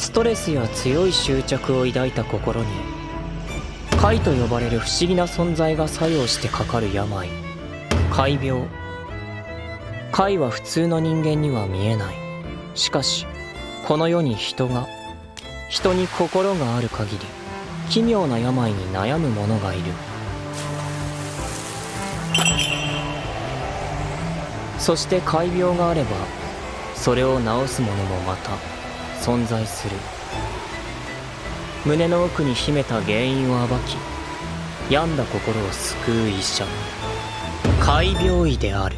ストレスや強い執着を抱いた心に怪と呼ばれる不思議な存在が作用してかかる病、怪病。怪は普通の人間には見えない。しかしこの世に人に心がある限り奇妙な病に悩む者がいる。そして怪病があればそれを治す者もまた存在する。胸の奥に秘めた原因を暴き病んだ心を救う医者、怪病医である。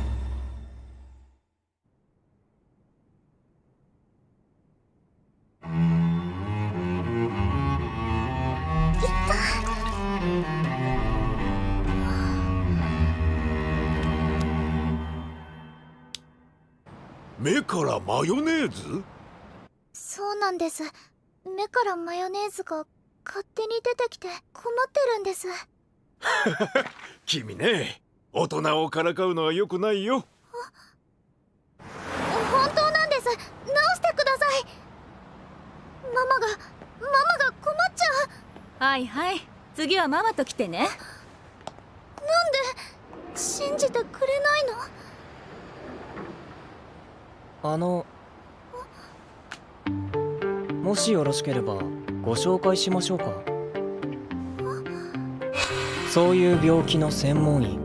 目からマヨネーズ？そうなんです。目からマヨネーズが勝手に出てきて困ってるんです。君ね、大人をからかうのは良くないよ。本当なんです。直してください。ママが困っちゃう。はいはい、次はママと来てね。なんで信じてくれないの？もしよろしければご紹介しましょうか。そういう病気の専門医。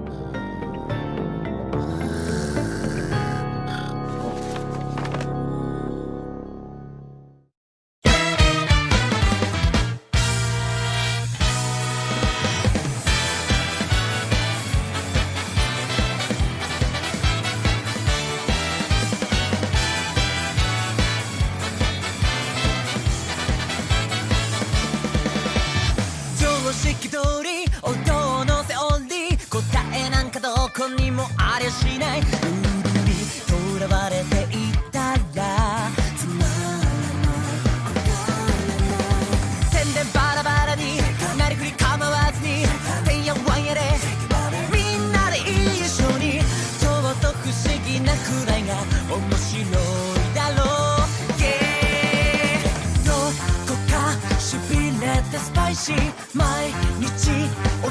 にもありゃしないルールにとらわれていたらつまらない宣伝バラバラになりふり構わずにてんやわんやでみんなで一緒にちょっと不思議なくらいが面白いだろう、yeah、どこかしびれてスパイシー毎日訪れ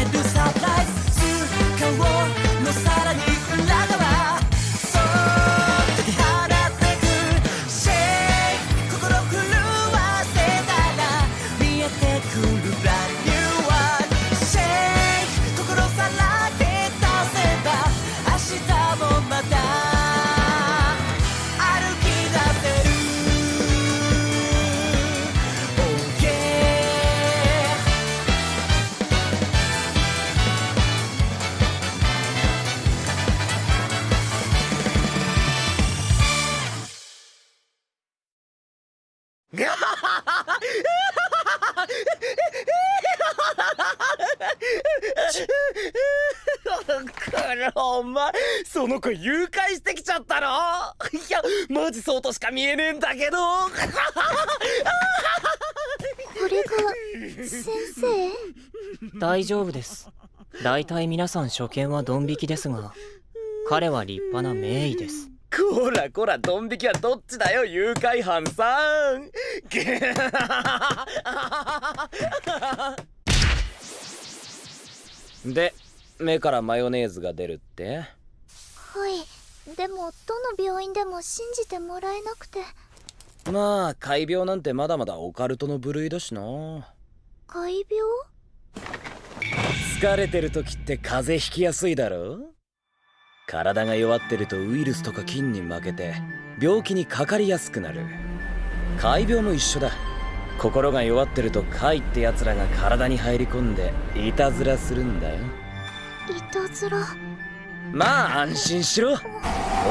るサプライズのさらに裏側そっと放ってくシェイク心震わせたら見えてくるブランニューワンシェイク心さらけ出せば明日もまた歩き出せる Oh yeahこれお前その子誘拐してきちゃったの？いやマジそうとしか見えねえんだけどこれが先生？大丈夫です。大体皆さん初見はドン引きですが彼は立派な名医です。こらこらドン引きはどっちだよ誘拐犯さんで目からマヨネーズが出るって？はい、でもどの病院でも信じてもらえなくて。まあ怪病なんてまだまだオカルトの部類だしな。怪病？疲れてる時って風邪ひきやすいだろ？体が弱ってるとウイルスとか菌に負けて病気にかかりやすくなる。怪病も一緒だ。心が弱ってると怪ってやつらが体に入り込んでいたずらするんだよ。いたずら？まあ安心しろ。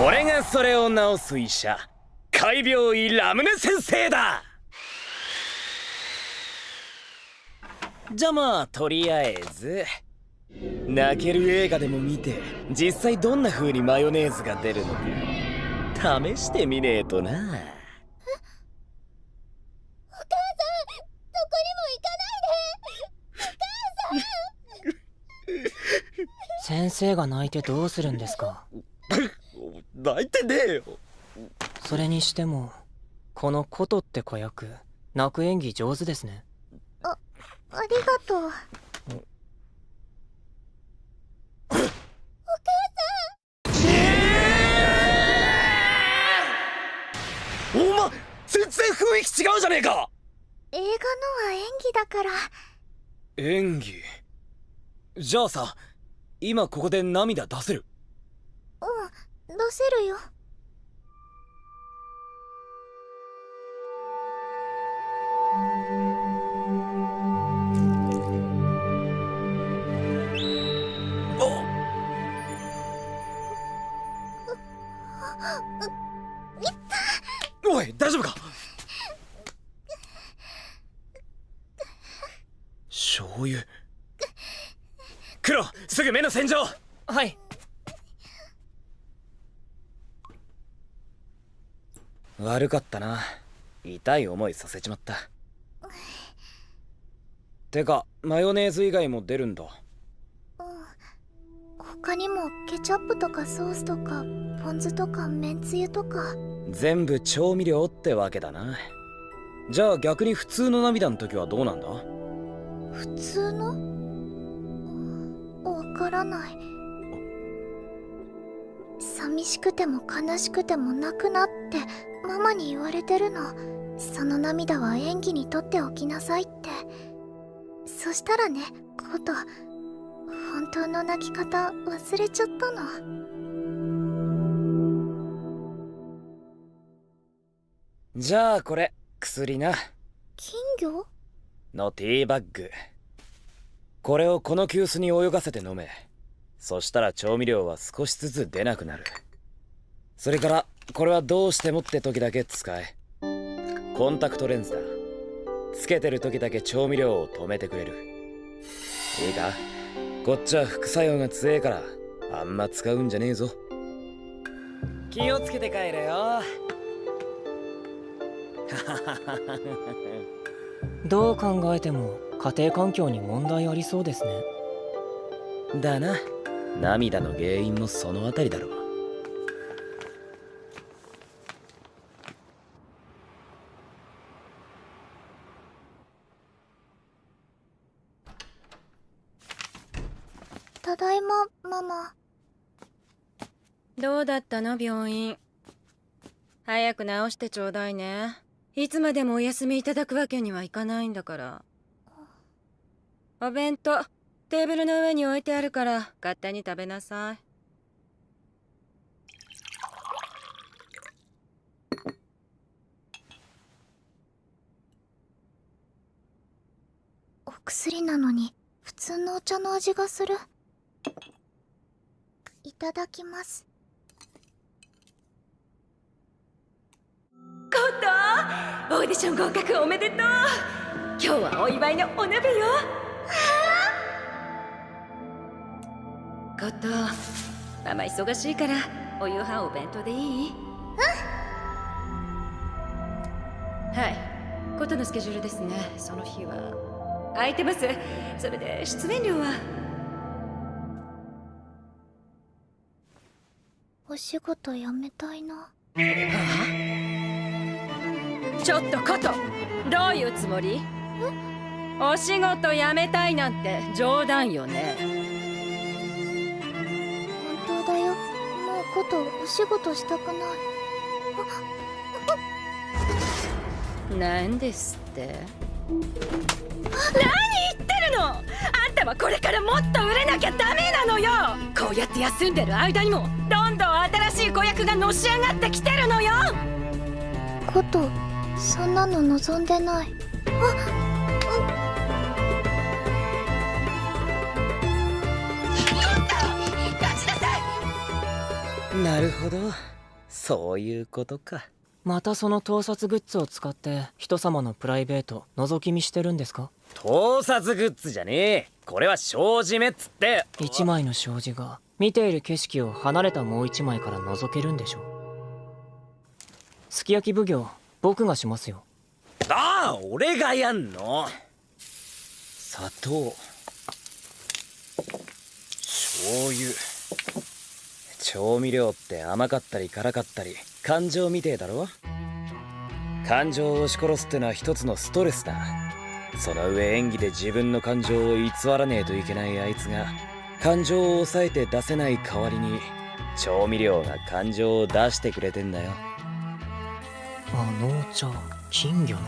俺がそれを治す医者、怪病医ラムネ先生だ。じゃあまあとりあえず泣ける映画でも見て実際どんな風にマヨネーズが出るのか試してみねえとな。お母さん、どこにも行かないで。お母さん先生が泣いてどうするんですか？泣いてねえよ。それにしてもこの琴って子役、泣く演技上手ですね。ありがとう。お前全然雰囲気違うじゃねえか。映画のは演技だから。演技じゃあさ、今ここで涙出せる？出せるよ。おい大丈夫か？醤油。黒、すぐ目の洗浄。はい。悪かったな、痛い思いさせちまった。てかマヨネーズ以外も出るんだ。他にもケチャップとかソースとかポン酢とかめんつゆとか。全部調味料ってわけだな。じゃあ逆に普通の涙の時はどうなんだ？普通の？わからない。寂しくても悲しくても泣くなってママに言われてるの。その涙は演技にとっておきなさいって。そしたらね、こと本当の泣き方忘れちゃったの。じゃあこれ薬な。金魚のティーバッグ。これをこの急須に泳がせて飲め。そしたら調味料は少しずつ出なくなる。それからこれはどうしてもって時だけ使え。コンタクトレンズだ。つけてる時だけ調味料を止めてくれる。いいか、こっちは副作用が強えからあんま使うんじゃねえぞ。気をつけて帰れよ。どう考えても家庭環境に問題ありそうですね。だな、涙の原因もそのあたりだろう。ただいま、ママ。どうだったの病院。早く治してちょうだいね。いつまでもお休みいただくわけにはいかないんだから。お弁当テーブルの上に置いてあるから勝手に食べなさい。お薬なのに普通のお茶の味がする。いただきます。コト、オーディション合格おめでとう。今日はお祝いのお鍋よ。コト、ママ忙しいからお夕飯お弁当でいい？はい、コトのスケジュールですね。その日は空いてます。それで出演料は？お仕事辞めたいな。ちょっとコト、どういうつもり？お仕事辞めたいなんて冗談よね。本当だよ。もうことお仕事したくない。なんですって？何言ってるの？あんたはこれからもっと売れなきゃダメなのよ。こうやって休んでる間にもどんどん新しい子役がのし上がってきてるのよ。こと、そんなの望んでない。なるほど、そういうことか。またその盗撮グッズを使って人様のプライベート覗き見してるんですか？盗撮グッズじゃねえ、これは障子目っつって。一枚の障子が見ている景色を離れたもう一枚から覗けるんでしょ。すき焼き奉行僕がしますよ。ああ、俺がやんの。砂糖、醤油、調味料って甘かったり辛かったり感情みてえだろ。感情を押し殺すってのは一つのストレスだ。その上演技で自分の感情を偽らねえといけないあいつが感情を抑えて出せない代わりに調味料が感情を出してくれてんだよ。あのお茶、金魚の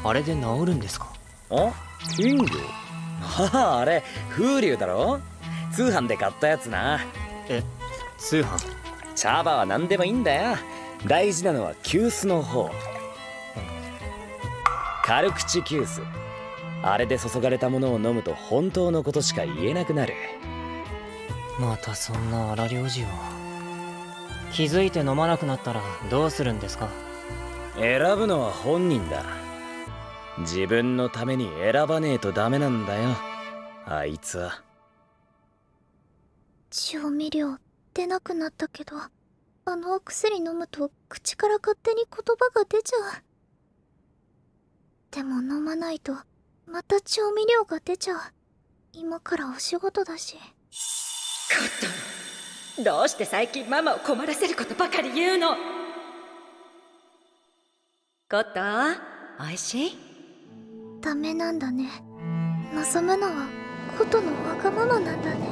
あれで治るんですか？あ、金魚？はあ、あれ風流だろ。通販で買ったやつな。え、通販？茶葉は何でもいいんだよ。大事なのは急須の方。軽口急須。あれで注がれたものを飲むと本当のことしか言えなくなる。またそんな荒療治を。気づいて飲まなくなったらどうするんですか？選ぶのは本人だ。自分のために選ばねえとダメなんだよ、あいつは。調味料出なくなったけど、あのお薬飲むと口から勝手に言葉が出ちゃう。でも飲まないとまた調味料が出ちゃう。今からお仕事だし。コットン、どうして最近ママを困らせることばかり言うの？コットン、おいしい？ダメなんだね。望むのはことのわがままなんだね。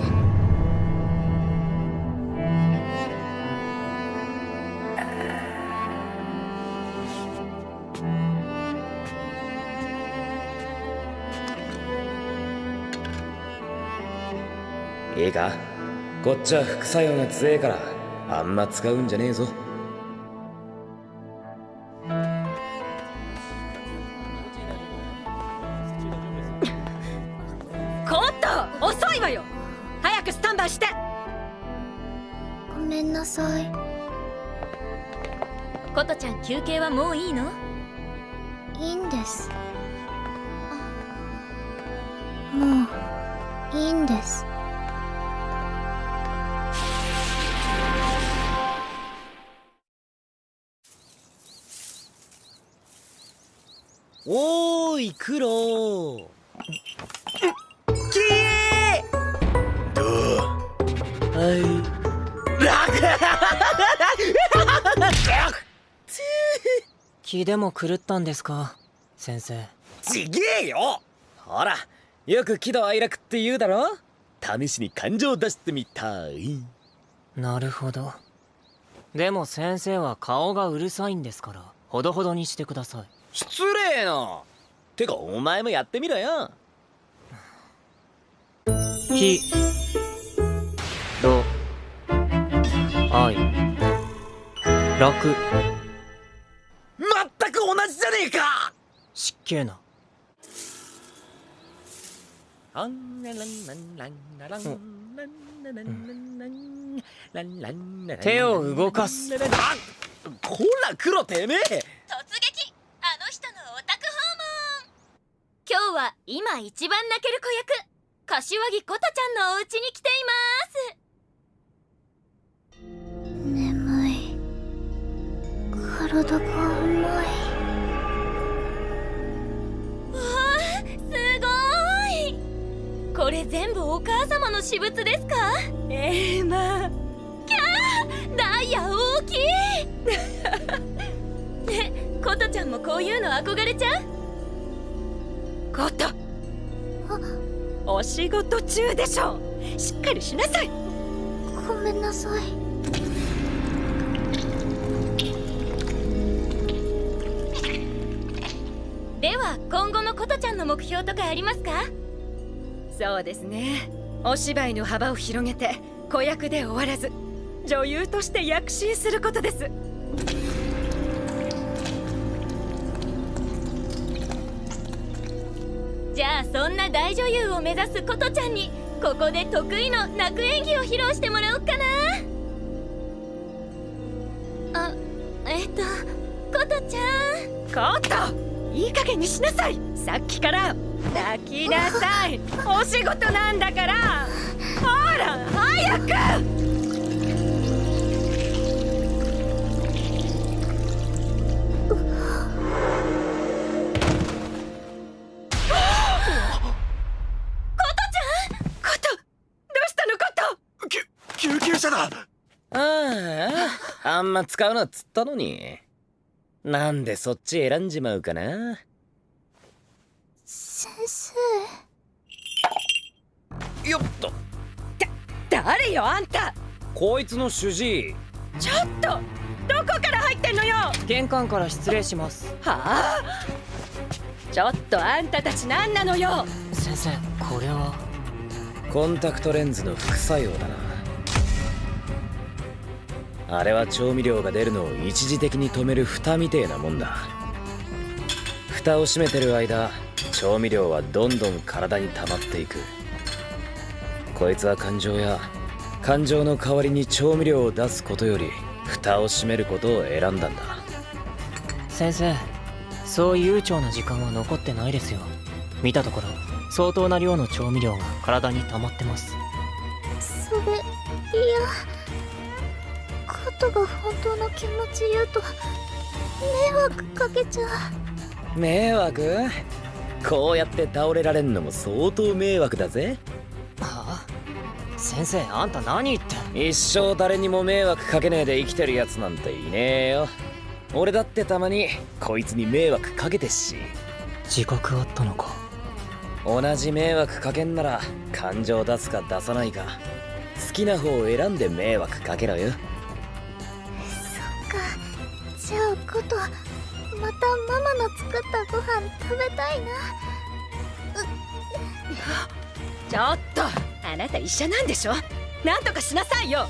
いいか、こっちは副作用が強えからあんま使うんじゃねえぞ。コットン、遅いわよ。早くスタンバイして。ごめんなさい。コトちゃん、休憩はもういいの？いいんです。もういいんです。おーいクロー。どう？気でも狂ったんですか、先生？ちげえよ。ほら、よく喜怒哀楽って言うだろ。試しに感情を出してみたい。なるほど。でも先生は顔がうるさいんですから、ほどほどにしてください。失礼な。てかお前もやってみろよ。きどあい楽。まったく同じじゃねえか。失敬な。手を動かす。こら黒てめえ。突撃、あの人のお宅訪問。今日は今一番泣ける子役、柏木コトちゃんのお家に来ています。眠い。体が重い。わあ、すごーい。これ全部お母様の私物ですか？まあ。キャー、ダイヤ大きい。ね、コトちゃんもこういうの憧れちゃう？コットン、お仕事中でしょ。しっかりしなさい。ごめんなさい。では今後のコトちゃんの目標とかありますか？そうですね、お芝居の幅を広げて子役で終わらず女優として躍進することです。じゃあそんな大女優を目指すコトちゃんにここで得意の泣く演技を披露してもらおうかな。あ、コトちゃん。コットン、いい加減にしなさい。さっきから泣きなさい。お仕事なんだから。ほら早く。救急車だ。あんま使うなっつったのに。なんでそっち選んじまうかな。先生。よっと。誰よあんた。こいつの主治医。ちょっとどこから入ってんのよ。玄関から失礼します。はあ。ちょっとあんたたち何なのよ。先生、これはコンタクトレンズの副作用だな。あれは調味料が出るのを一時的に止める蓋みてえなもんだ。蓋を閉めてる間、調味料はどんどん体に溜まっていく。こいつは感情の代わりに調味料を出すことより蓋を閉めることを選んだんだ。先生、そう悠長な時間は残ってないですよ。見たところ相当な量の調味料が体に溜まってます。それ、いや、カトが本当の気持ち言うと迷惑かけちゃう。迷惑？こうやって倒れられんのも相当迷惑だぜ。はあ、先生、あんた何言って。一生誰にも迷惑かけねえで生きてるやつなんていねえよ。俺だってたまにこいつに迷惑かけてっし。自覚あったのか。同じ迷惑かけんなら感情出すか出さないか好きな方を選んで迷惑かけろよ。そっか、じゃあコト、またママの作ったご飯食べたいな。ちょっとあなた医者なんでしょ。なんとかしなさいよ。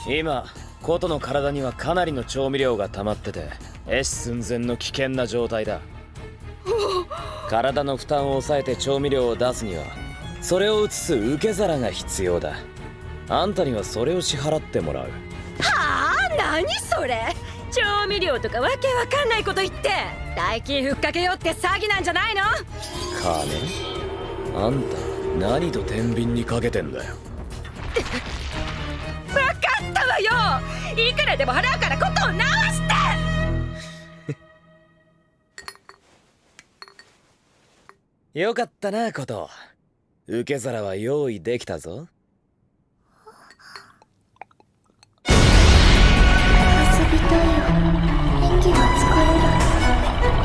今コトの体にはかなりの調味料が溜まってて壊死寸前の危険な状態だ。体の負担を抑えて調味料を出すにはそれを移す受け皿が必要だ。あんたにはそれを支払ってもらう。はあ、何それ。調味料とかわけわかんないこと言って大金ふっかけようって詐欺なんじゃないの。金？あんた何と天秤にかけてんだよ。分かったわよ。いくらでも払うからことを直して。よかったなこと。受け皿は用意できたぞ。遊びたいよ。演技が疲れる。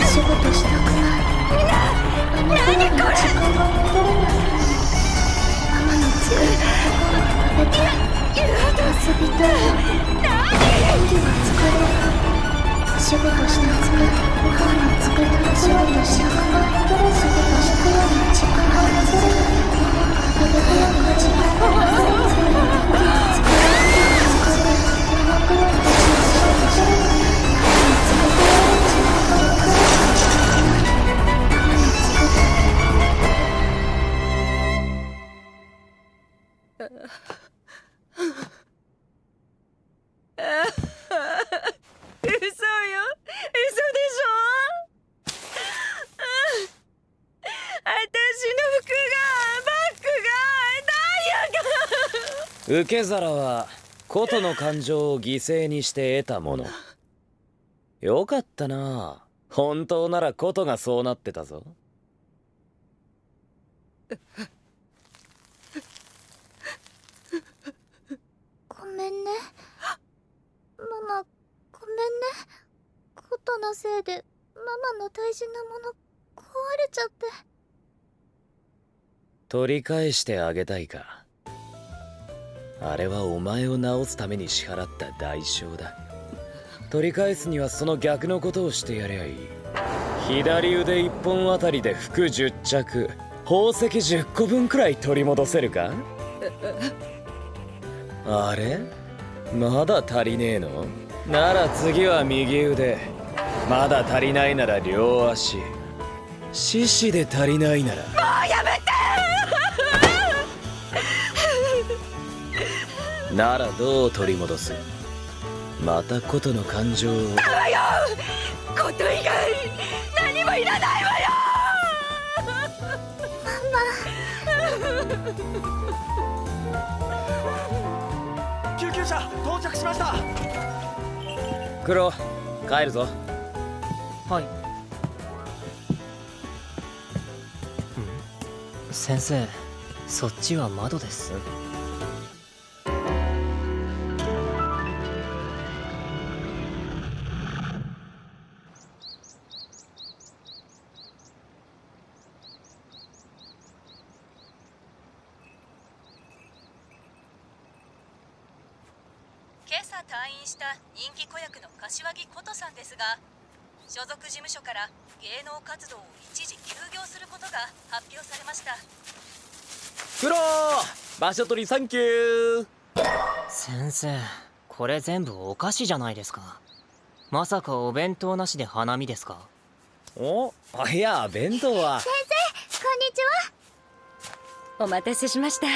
仕事したくない。あの頃の時間が戻れない。ママの作ったご飯食べたい。遊びたいよ。演技が疲れる。仕事したくない。ご飯を作ったら仕事したくない。仕事したような時間が戻れない。ご飯が食べたような時間が戻れない。疲れる。この頃の時間が戻れない。嘘よ、嘘でしょ。私の服が、バッグが、ダイヤが。受け皿はコトの感情を犠牲にして得たもの。よかったな。本当ならコトがそうなってたぞ。ごめんね。ママ、ごめんね。コトのせいでママの大事なもの壊れちゃって。取り返してあげたいか。あれはお前を治すために支払った代償だ。取り返すにはその逆のことをしてやりゃいい。左腕1本あたりで服10着、宝石10個分くらい取り戻せるか。あれ？まだ足りねえの？なら次は右腕。まだ足りないなら両足。獅子で足りないなら。もうやめて！ならどう取り戻す？またことの感情を。だわよ。こと以外何もいらないわよ。救急車到着しました。クロ、帰るぞ。はい。先生、そっちは窓です。今朝退院した人気子役の柏木琴さんですが、所属事務所から芸能活動を一時休業することが発表されました。クロー、場所取りサンキュー。先生、これ全部お菓子じゃないですか。まさかお弁当なしで花見ですか？お、いや、弁当は。先生、こんにちは。お待たせしました。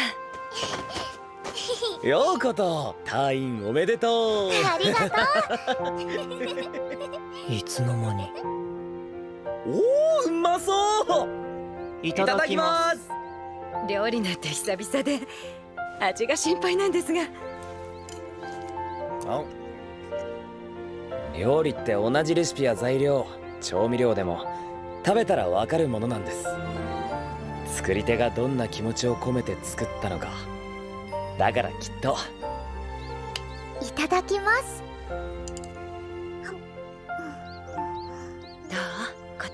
ようこと、退院おめでとう。ありがとう。いつの間に。おー、うまそう。いただきます。料理なんて久々で味が心配なんですが。料理って同じレシピや材料、調味料でも食べたらわかるものなんです。作り手がどんな気持ちを込めて作ったのか。だからきっと。いただきます。どう？こと。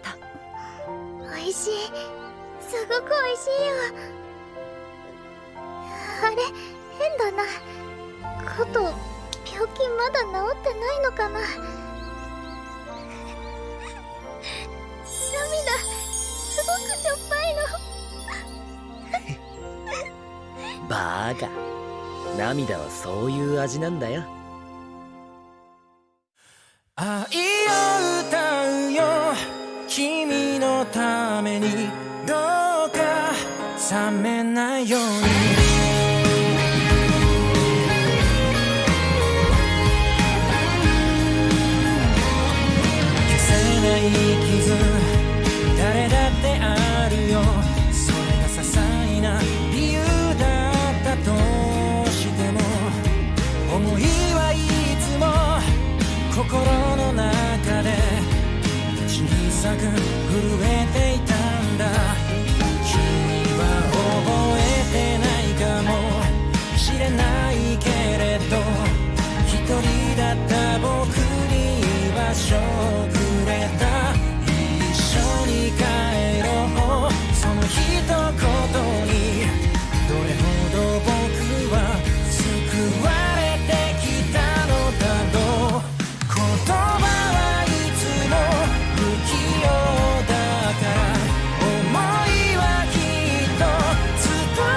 美味しい。すごく美味しいよ。あれ、変だな。こと、病気まだ治ってないのかな。涙、すごくしょっぱいの。バーカ、涙はそういう味なんだよ。愛を歌うよ君のために、どうか冷めないように。消せない傷、誰だってあるよ。それが些細な理由だったとしても、思いはいつも心の中で小さく震えていたんだ。君は覚えてないかもしれないけれど、一人だった僕に居場所をくれた。一緒に帰ろう、その一言にどれほど僕は救われてきたのだろう。言葉はいつも不器用だから、思いはきっと伝わ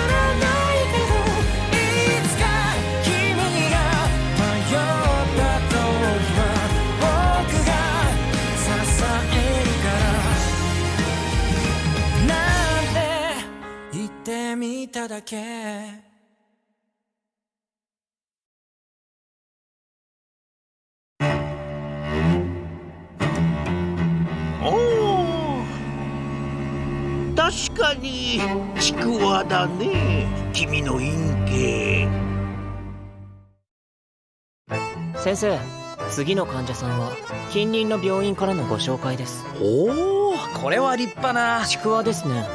らないけど、いつか君が迷った時は僕が支えるからなんて言ってみただけ。おお、確かにちくわだね、君の陰茎。先生、次の患者さんは近隣の病院からのご紹介です。おお、これは立派な。ちくわですね。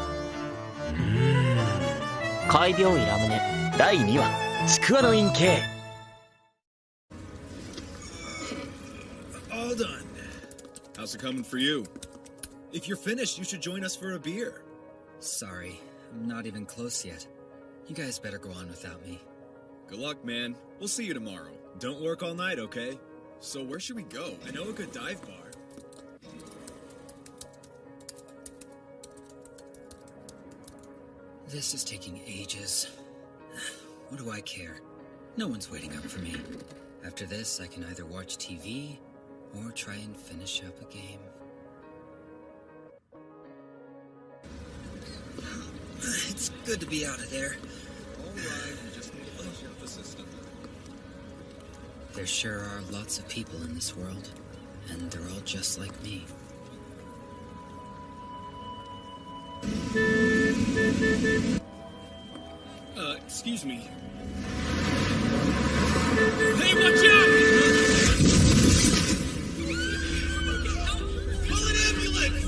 開病医ラムネ第2話、ちくわの陰茎。All done. How's it coming for you? If you're finished, you should join us for a beer. Sorry, I'm not even close yet. You guys better go on without me. Good luck, man. We'll see you tomorrow. Don't work all night, okay? So where should we go? I know a good dive bar. This is taking ages. What do I care? No one's waiting up for me. After this, I can either watch TV or try and finish up a game. It's good to be out of there. All right, we just need to finish up the system. There sure are lots of people in this world, and they're all just like me. Excuse me. Hey, watch out! Call an ambulance!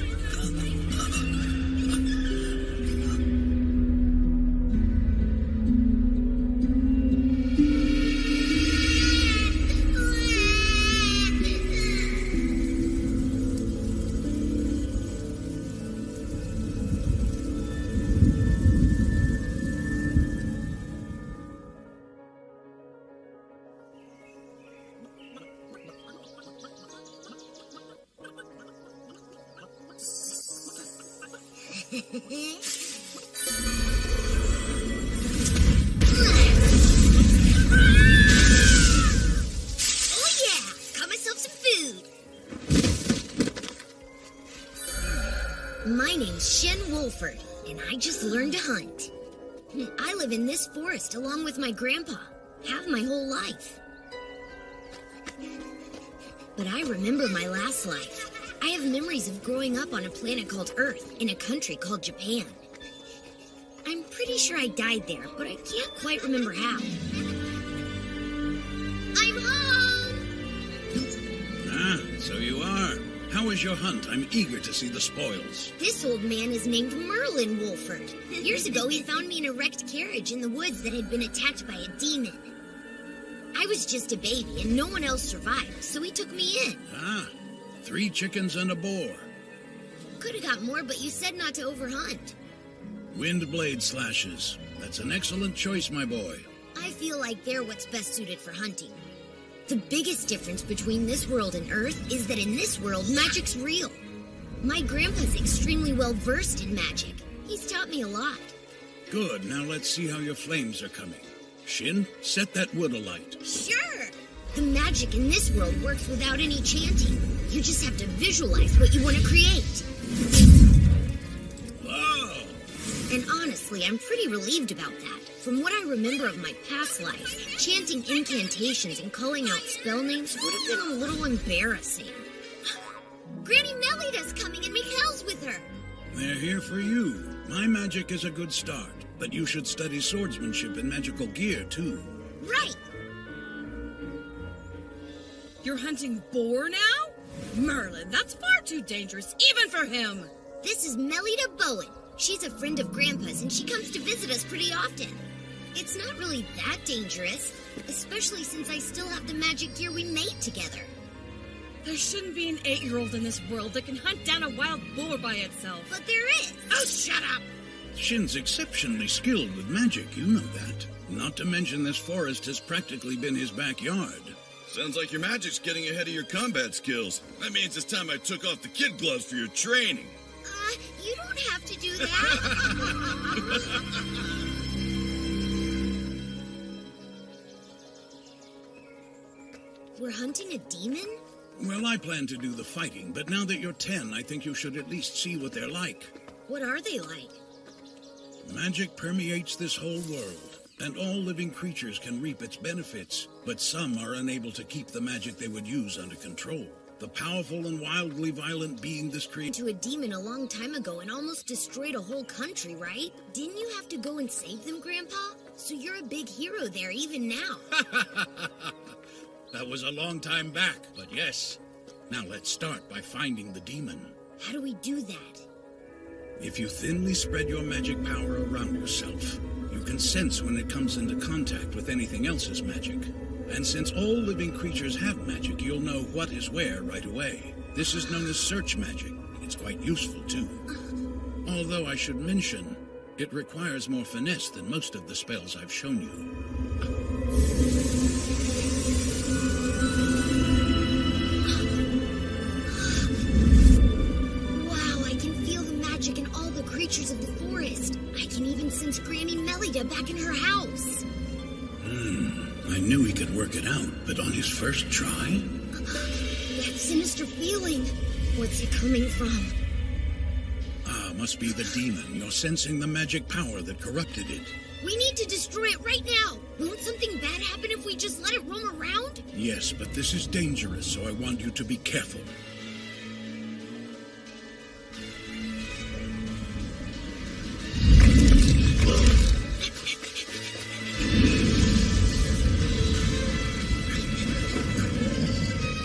Oh yeah! Got myself some food! My name's Shen Wolford, and I just learned to hunt. I live in this forest along with my grandpa. Have my whole life. But I remember my last life. I have memories of growing up on a planet called Earth in a country called Japan. I'm pretty sure I died there, but I can't quite remember how. I'm home! Ah, so you are. How was your hunt? I'm eager to see the spoils. This old man is named Merlin Wolford. Years ago, he found me in a wrecked carriage in the woods that had been attacked by a demon. I was just a baby, and no one else survived, so he took me in. Ah, 3 chickens and a boar. Could have got more, but you said not to overhunt. Wind blade slashes. That's an excellent choice, my boy. I feel like they're what's best suited for hunting. The biggest difference between this world and Earth is that in this world, magic's real. My grandpa's extremely well versed in magic. He's taught me a lot. Good, now let's see how your flames are coming. Shin, set that wood alight. Sure! The magic in this world works without any chanting. You just have to visualize what you want to create. Whoa! And honestly, I'm pretty relieved about that. From what I remember of my past life, chanting incantations and calling out spell names would have been a little embarrassing. Granny Melida's coming and Mikhail's with her. They're here for you. My magic is a good start, but you should study swordsmanship and magical gear, too. Right! You're hunting boar now? Merlin, that's far too dangerous, even for him. This is Melida Bowen. She's a friend of Grandpa's, and she comes to visit us pretty often. It's not really that dangerous, especially since I still have the magic gear we made together. There shouldn't be an 8-year-old in this world that can hunt down a wild boar by itself. But there is. Oh, shut up! Shin's exceptionally skilled with magic, you know that. Not to mention this forest has practically been his backyard. Sounds like your magic's getting ahead of your combat skills. That means it's time I took off the kid gloves for your training. You don't have to do that. We're hunting a demon? Well, I plan to do the fighting, but now that you're 10, I think you should at least see what they're like. What are they like? Magic permeates this whole world, and all living creatures can reap its benefits, but some are unable to keep the magic they would use under control. The powerful and wildly violent being this creature... ...to a demon a long time ago and almost destroyed a whole country, right? Didn't you have to go and save them, Grandpa? So you're a big hero there even now. That was a long time back, but yes. Now let's start by finding the demon. How do we do that? If you thinly spread your magic power around yourself, you can sense when it comes into contact with anything else's magic. And since all living creatures have magic, you'll know what is where right away. This is known as search magic. It's quite useful, too. Although I should mention, it requires more finesse than most of the spells I've shown you. Wow, I can feel the magic in all the creatures of the forest. I can even sense Granny Melida back in her house. I knew he could work it out, but on his first try? That sinister feeling. What's it coming from? Ah, must be the demon. You're sensing the magic power that corrupted it. We need to destroy it right now. Won't something bad happen if we just let it roam around? Yes, but this is dangerous, so I want you to be careful.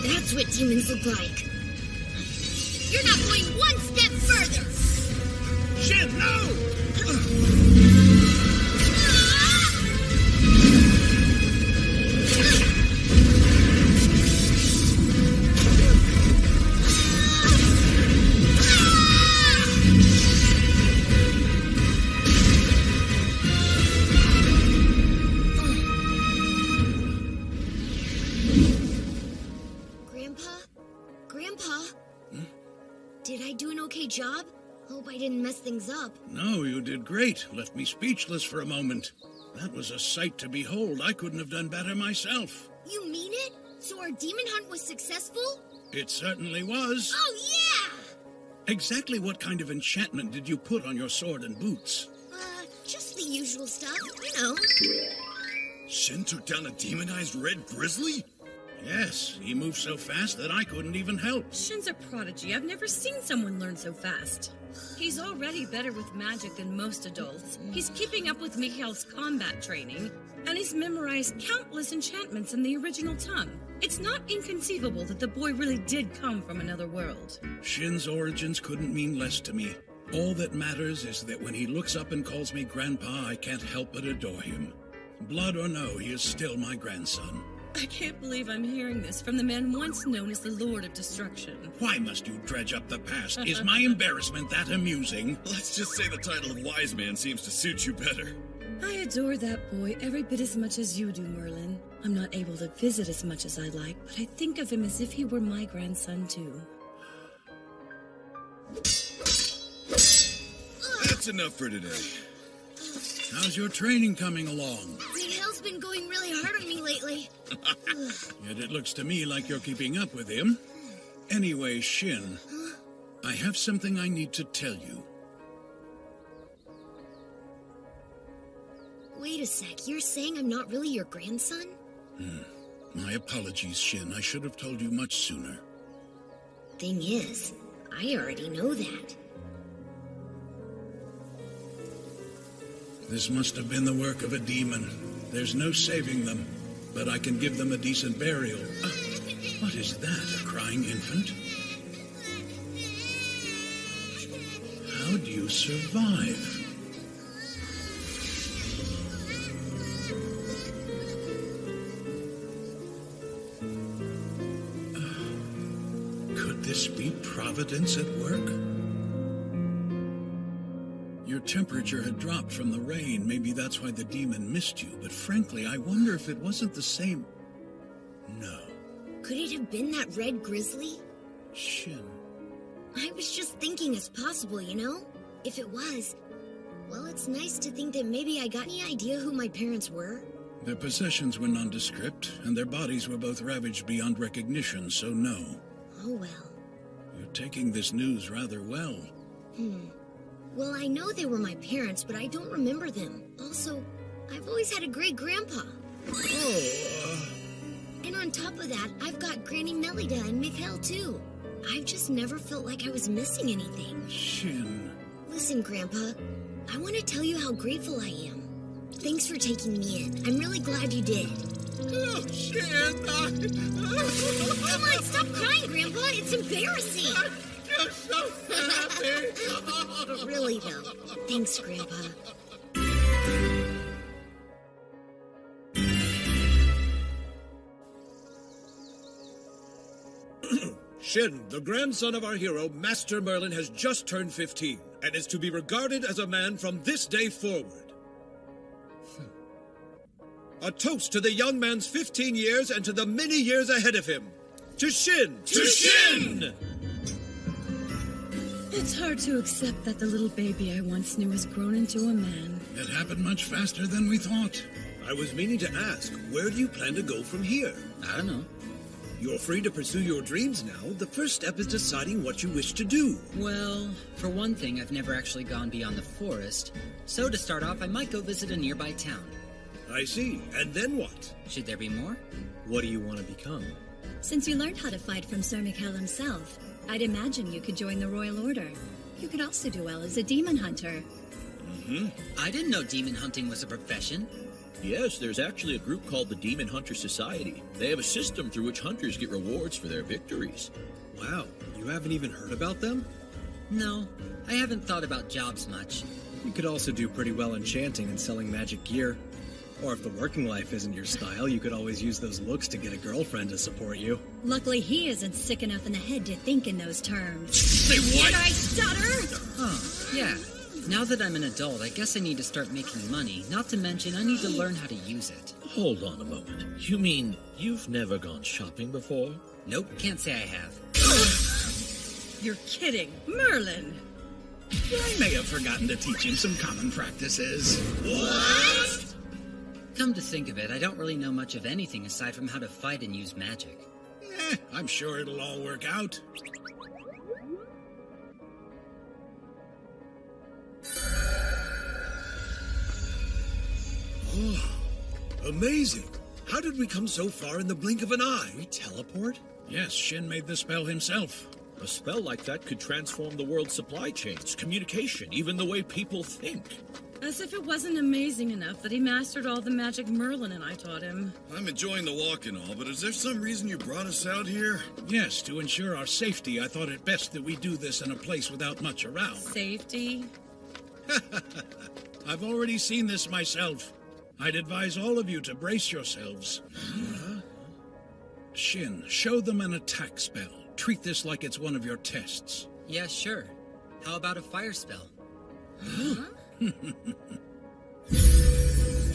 That's what demons look like. You're not going one step further! Shit, no! Grandpa? Did I do an okay job? Hope I didn't mess things up. No, you did great. Left me speechless for a moment. That was a sight to behold. I couldn't have done better myself. You mean it? So our demon hunt was successful? It certainly was. Oh, yeah! Exactly what kind of enchantment did you put on your sword and boots? Just the usual stuff, you know. Shin took down a demonized red grizzly? Yes, he moved so fast that I couldn't even help. Shin's a prodigy. I've never seen someone learn so fast. He's already better with magic than most adults. He's keeping up with Mikhail's combat training, and he's memorized countless enchantments in the original tongue. It's not inconceivable that the boy really did come from another world. Shin's origins couldn't mean less to me. All that matters is that when he looks up and calls me Grandpa, I can't help but adore him. Blood or no, he is still my grandson. I can't believe I'm hearing this from the man once known as the Lord of Destruction. Why must you dredge up the past? Is my embarrassment that amusing? Let's just say the title of Wise Man seems to suit you better. I adore that boy every bit as much as you do, Merlin. I'm not able to visit as much as I like, but I think of him as if he were my grandson, too. That's enough for today. How's your training coming along? Mikhail's been going really hard on me lately. Yet it looks to me like you're keeping up with him. Anyway, Shin, I have something I need to tell you. Wait a sec, you're saying I'm not really your grandson? My apologies, Shin. I should have told you much sooner. Thing is, I already know that. This must have been the work of a demon. There's no saving them, but I can give them a decent burial. What is that, a crying infant? How do you survive? Could this be Providence at work? Your temperature had dropped from the rain. Maybe that's why the demon missed you. But frankly, I wonder if it wasn't the same... No. Could it have been that red grizzly? Shin. I was just thinking it's possible, you know? If it was, well, it's nice to think that maybe I got any idea who my parents were. Their possessions were nondescript, and their bodies were both ravaged beyond recognition, so no. Oh, well. You're taking this news rather well. Well, I know they were my parents, but I don't remember them. Also, I've always had a great grandpa. And on top of that, I've got Granny Melida and Mikhail, too. I've just never felt like I was missing anything. Shin. Listen, Grandpa, I want to tell you how grateful I am. Thanks for taking me in. I'm really glad you did. Oh, Shin! Come on, stop crying, Grandpa. It's embarrassing. I'm so happy! But really, though, thanks, Grandpa. Shin, the grandson of our hero, Master Merlin, has just turned 15 and is to be regarded as a man from this day forward. A toast to the young man's 15 years and to the many years ahead of him. To Shin! To Shin! It's hard to accept that the little baby I once knew has grown into a man. It happened much faster than we thought. I was meaning to ask, where do you plan to go from here? I don't know. You're free to pursue your dreams now. The first step is deciding what you wish to do. Well, for one thing, I've never actually gone beyond the forest. So to start off, I might go visit a nearby town. I see. And then what? Should there be more? What do you want to become? Since you learned how to fight from Sir Mikhail himself, I'd imagine you could join the Royal Order. You could also do well as a demon hunter. I didn't know demon hunting was a profession. Yes, there's actually a group called the Demon Hunter Society. They have a system through which hunters get rewards for their victories. Wow, you haven't even heard about them? No, I haven't thought about jobs much. You could also do pretty well enchanting and selling magic gear. Or if the working life isn't your style, you could always use those looks to get a girlfriend to support you. Luckily, he isn't sick enough in the head to think in those terms. Say what? Did I stutter? Oh, yeah. Now that I'm an adult, I guess I need to start making money. Not to mention, I need to learn how to use it. Hold on a moment. You mean you've never gone shopping before? Nope, can't say I have. You're kidding. Merlin! I may have forgotten to teach him some common practices. What? Come to think of it, I don't really know much of anything aside from how to fight and use magic. I'm sure it'll all work out. Oh, amazing. How did we come so far in the blink of an eye? We teleport? Yes, Shin made the spell himself. A spell like that could transform the world's supply chains, communication, even the way people think. As if it wasn't amazing enough that he mastered all the magic Merlin and I taught him. I'm enjoying the walk and all, but is there some reason you brought us out here? Yes, to ensure our safety, I thought it best that we do this in a place without much around. Safety? I've already seen this myself. I'd advise all of you to brace yourselves. Shin, show them an attack spell. Treat this like it's one of your tests. Yeah, sure. How about a fire spell?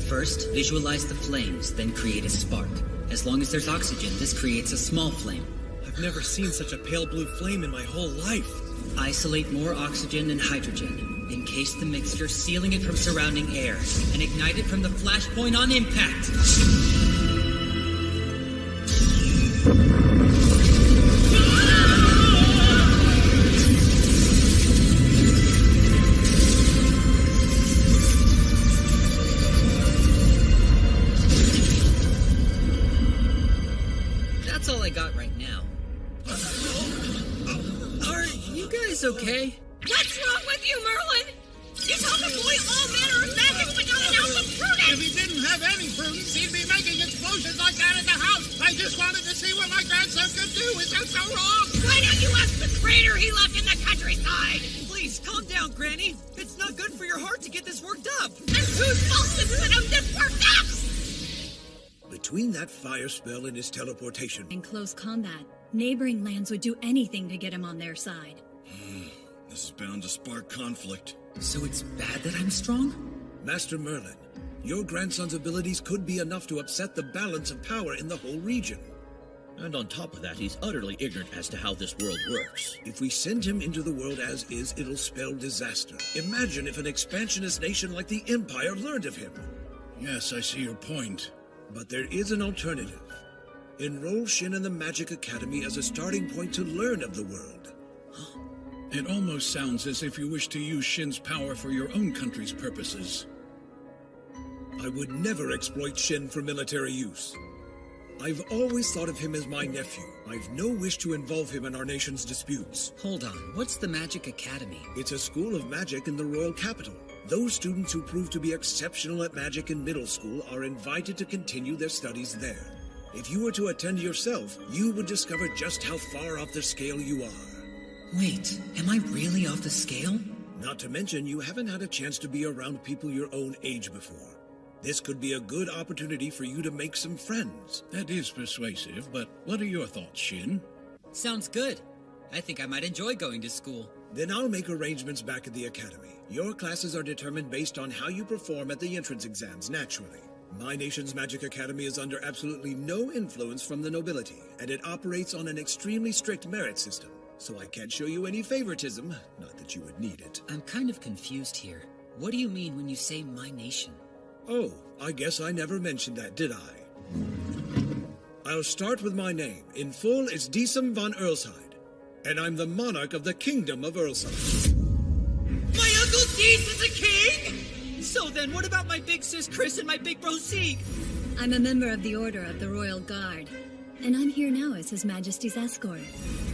First, visualize the flames, then create a spark. As long as there's oxygen, this creates a small flame. I've never seen such a pale blue flame in my whole life. Isolate more oxygen and hydrogen. Encase the mixture, sealing it from surrounding air, and ignite it from the flashpoint on impact. That's all I got right now. Are you guys okay? What's wrong with you, Merlin? You told the boy all manner of magic, but not an ounce of prudence! If he didn't have any prudence, he'd be making explosions like that in the house. I just wanted to see what my grandson could do. Is that so wrong? Why don't you ask the traitor he left in the countryside? Please, calm down, Granny. It's not good for your heart to get this worked up. And whose fault is it I'm this worked up? Between that fire spell and his teleportation... In close combat, neighboring lands would do anything to get him on their side. This is bound to spark conflict. So it's bad that I'm strong? Master Merlin, your grandson's abilities could be enough to upset the balance of power in the whole region. And on top of that, he's utterly ignorant as to how this world works. If we send him into the world as is, it'll spell disaster. Imagine if an expansionist nation like the Empire learned of him. Yes, I see your point. But there is an alternative. Enroll Shin in the Magic Academy as a starting point to learn of the world. It almost sounds as if you wish to use Shin's power for your own country's purposes. I would never exploit Shin for military use. I've always thought of him as my nephew. I've no wish to involve him in our nation's disputes. Hold on, what's the Magic Academy? It's a school of magic in the royal capital. Those students who prove to be exceptional at magic in middle school are invited to continue their studies there. If you were to attend yourself, you would discover just how far off the scale you are. Wait, am I really off the scale? Not to mention, you haven't had a chance to be around people your own age before. This could be a good opportunity for you to make some friends. That is persuasive, but what are your thoughts, Shin? Sounds good. I think I might enjoy going to school. Then I'll make arrangements back at the academy. Your classes are determined based on how you perform at the entrance exams, naturally. My nation's Magic Academy is under absolutely no influence from the nobility, and it operates on an extremely strict merit system. So I can't show you any favoritism, not that you would need it. I'm kind of confused here. What do you mean when you say my nation? Oh, I guess I never mentioned that, did I? I'll start with my name. In full, it's Decem von Earlshide, and I'm the monarch of the Kingdom of Earlshide. My Uncle Dees is a king? So then, what about my big sis Chris and my big bro Sieg? I'm a member of the Order of the Royal Guard, and I'm here now as His Majesty's escort.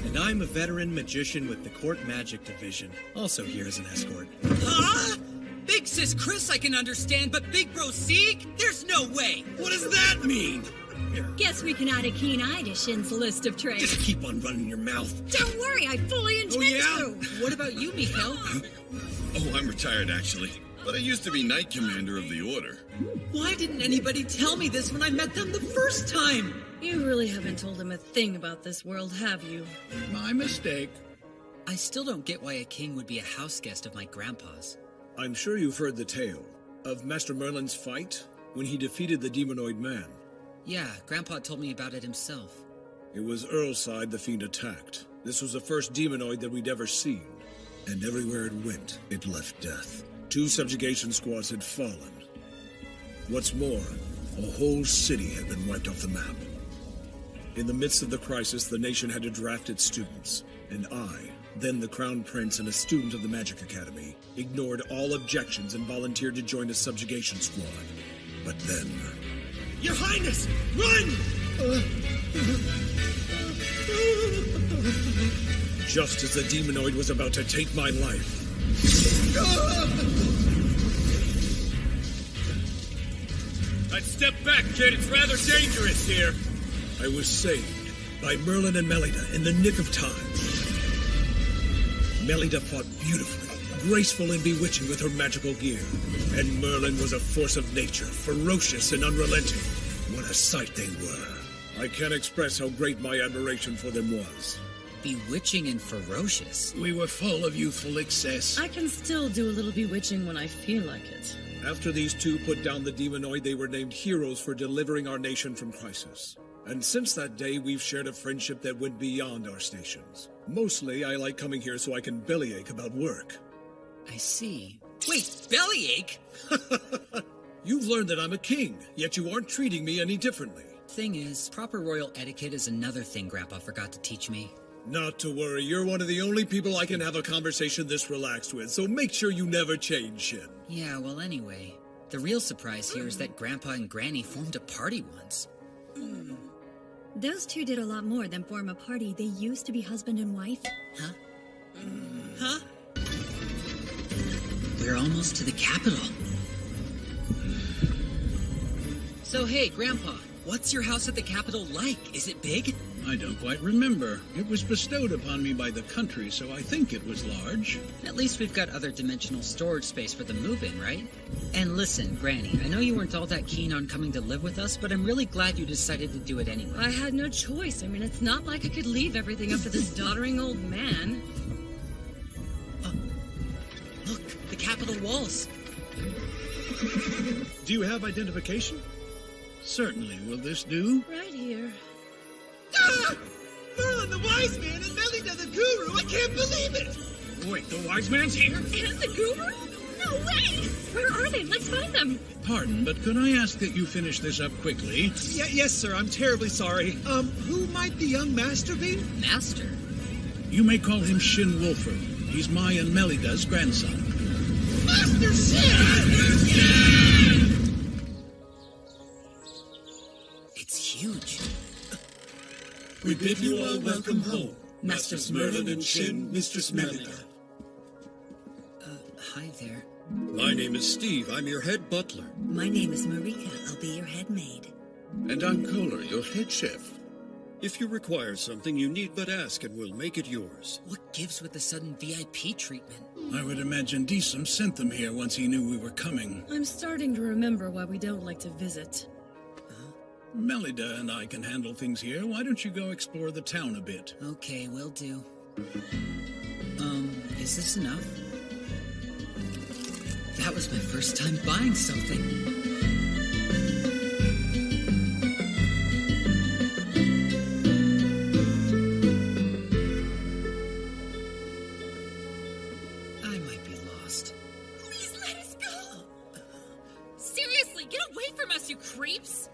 And I'm a veteran magician with the Court Magic Division, also here as an escort. Huh? Big sis Chris I can understand, but big bro Sieg? There's no way! What does that mean? Guess we can add a keen eye to Shin's list of traits. Just keep on running your mouth. Don't worry, I fully intend to. What about you, Mikhail? Oh, I'm retired, actually. But I used to be Knight Commander of the Order. Why didn't anybody tell me this when I met them the first time? You really haven't told him a thing about this world, have you? My mistake. I still don't get why a king would be a house guest of my grandpa's. I'm sure you've heard the tale of Master Merlin's fight when he defeated the demonoid man. Yeah, Grandpa told me about it himself. It was Earlside the fiend attacked. This was the first demonoid that we'd ever seen. and everywhere it went, it left death. 2 subjugation squads had fallen. What's more, a whole city had been wiped off the map. In the midst of the crisis, the nation had to draft its students, and I, then the Crown Prince and a student of the Magic Academy, ignored all objections and volunteered to join a subjugation squad. But then... Your Highness! Run! Just as the demonoid was about to take my life... I'd step back, kid. It's rather dangerous here. I was saved by Merlin and Melida in the nick of time. Melida fought beautifully, graceful and bewitching with her magical gear. And Merlin was a force of nature, ferocious and unrelenting. What a sight they were. I can't express how great my admiration for them was. Bewitching and ferocious. We were full of youthful excess. I can still do a little bewitching when I feel like it. After these 2 put down the demonoid, they were named heroes for delivering our nation from crisis. And since that day, we've shared a friendship that went beyond our stations. Mostly, I like coming here so I can bellyache about work. I see. Wait, bellyache? You've learned that I'm a king, yet you aren't treating me any differently. Thing is, proper royal etiquette is another thing Grandpa forgot to teach me. Not to worry, you're one of the only people I can have a conversation this relaxed with, so make sure you never change, Shin. Yeah, well anyway, the real surprise here is that Grandpa and Granny formed a party once. Those 2 did a lot more than form a party. They used to be husband and wife. Huh? Huh? We're almost to the capital. So hey, Grandpa, what's your house at the capital like? Is it big? I don't quite remember. It was bestowed upon me by the country, so I think it was large. At least we've got other dimensional storage space for the move-in, right? And listen, Granny, I know you weren't all that keen on coming to live with us, but I'm really glad you decided to do it anyway. I had no choice. I mean, it's not like I could leave everything up to this doddering old man. Oh, look, the Capitol walls. Do you have identification? Certainly. Will this do? Right here. Ah! Merlin the Wise Man and Melida the Guru! I can't believe it! Wait, the wise man's here? And the Guru? No way! Where are they? Let's find them! Pardon, but could I ask that you finish this up quickly? Yes, sir. I'm terribly sorry. Who might the young master be? Master? You may call him Shin Wolford. He's my and Melida's grandson. Master Shin! It's huge. We bid you all welcome home, Masters Merlin and Shin, Mistress Melida. Hi there. My name is Steve. I'm your head butler. My name is Marika. I'll be your head maid. And I'm Kohler, your head chef. If you require something, you need but ask and we'll make it yours. What gives with the sudden VIP treatment? I would imagine Deesum sent them here once he knew we were coming. I'm starting to remember why we don't like to visit. Melida and I can handle things here. Why don't you go explore the town a bit? Okay, will do. Is this enough? That was my first time buying something. I might be lost. Please let us go! Seriously, get away from us, you creeps!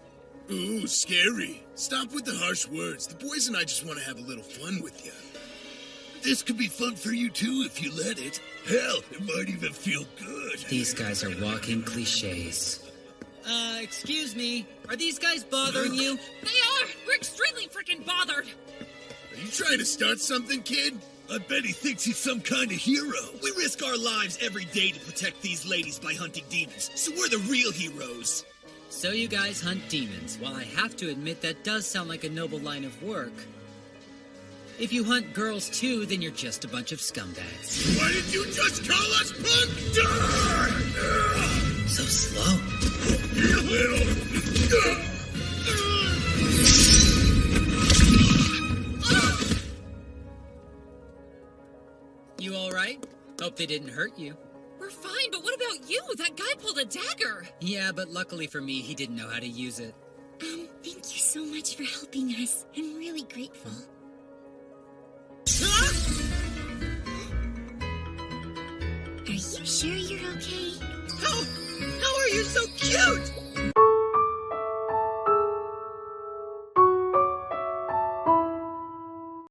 Ooh, scary. Stop with the harsh words. The boys and I just want to have a little fun with you. This could be fun for you too if you let it. Hell, it might even feel good. These guys are walking cliches. Excuse me. Are these guys bothering you? They are! We're extremely freaking bothered! Are you trying to start something, kid? I bet he thinks he's some kind of hero. We risk our lives every day to protect these ladies by hunting demons, so we're the real heroes. So you guys hunt demons. Well, I have to admit that does sound like a noble line of work. If you hunt girls too, then you're just a bunch of scumbags. Why did you just call us punk? Die! So slow. You alright? Hope they didn't hurt you. We're fine, but what about you? That guy pulled a dagger! Yeah, but luckily for me, he didn't know how to use it. Thank you so much for helping us. I'm really grateful. sure you're okay?